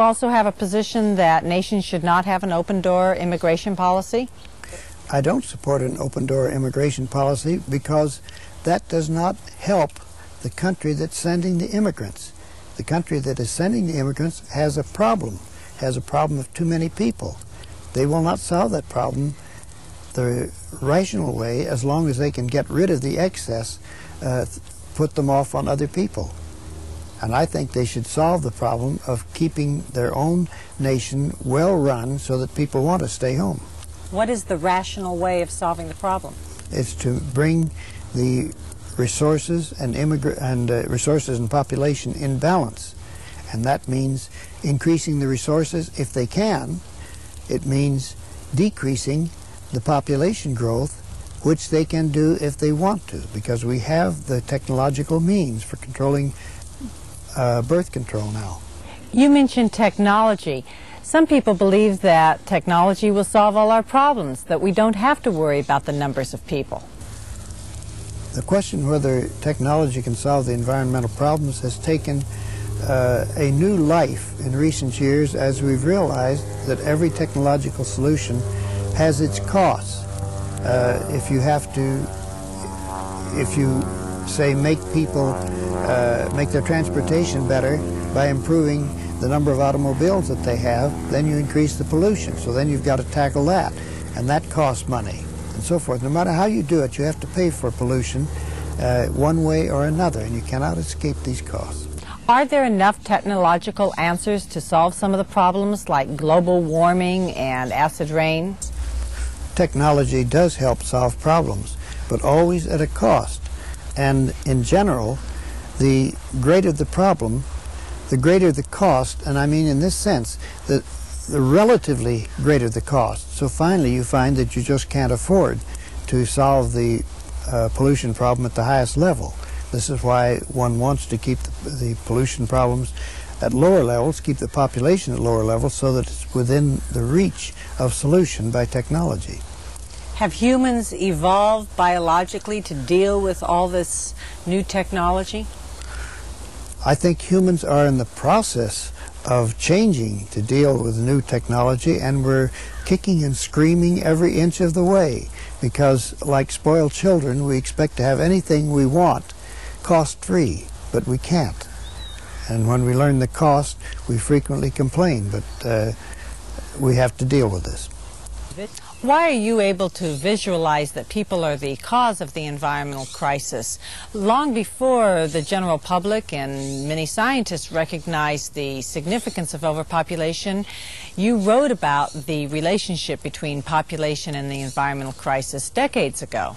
also have a position that nations should not have an open-door immigration policy? I don't support an open-door immigration policy because that does not help the country that's sending the immigrants. The country that is sending the immigrants has a problem of too many people. They will not solve that problem the rational way as long as they can get rid of the excess, put them off on other people. And I think they should solve the problem of keeping their own nation well run so that people want to stay home. What is the rational way of solving the problem? It's to bring the resources and resources and population in balance. And that means increasing the resources if they can. It means decreasing the population growth, which they can do if they want to, because we have the technological means for controlling birth control now. You mentioned technology. Some people believe that technology will solve all our problems, that we don't have to worry about the numbers of people. The question whether technology can solve the environmental problems has taken a new life in recent years as we've realized that every technological solution has its costs. If you say make their transportation better by improving the number of automobiles that they have, then you increase the pollution. So then you've got to tackle that, and that costs money, and so forth. No matter how you do it, you have to pay for pollution one way or another, and you cannot escape these costs. Are there enough technological answers to solve some of the problems like global warming and acid rain? Technology does help solve problems, but always at a cost. And in general, the greater the problem, the greater the cost, and I mean in this sense, that the relatively greater the cost. So finally you find that you just can't afford to solve the pollution problem at the highest level. This is why one wants to keep the pollution problems at lower levels, keep the population at lower levels so that it's within the reach of solution by technology. Have humans evolved biologically to deal with all this new technology? I think humans are in the process of changing to deal with new technology, and we're kicking and screaming every inch of the way because, like spoiled children, we expect to have anything we want cost-free, but we can't. And when we learn the cost, we frequently complain, but we have to deal with this. Why are you able to visualize that people are the cause of the environmental crisis? Long before the general public and many scientists recognized the significance of overpopulation, you wrote about the relationship between population and the environmental crisis decades ago.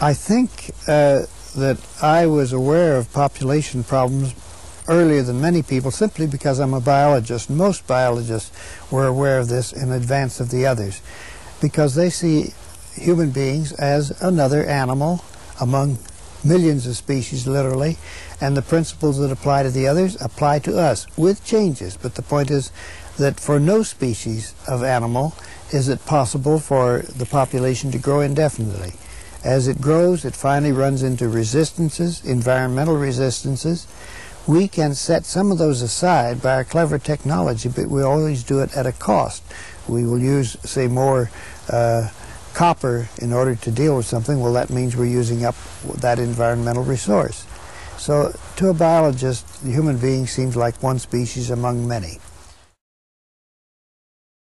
I think that I was aware of population problems earlier than many people simply because I'm a biologist. Most biologists were aware of this in advance of the others because they see human beings as another animal among millions of species, literally, and the principles that apply to the others apply to us with changes. But the point is that for no species of animal is it possible for the population to grow indefinitely. As it grows, it finally runs into resistances, environmental resistances. We can set some of those aside by our clever technology, but we always do it at a cost. We will use, say, more copper in order to deal with something. Well, that means we're using up that environmental resource. So to a biologist, the human being seems like one species among many.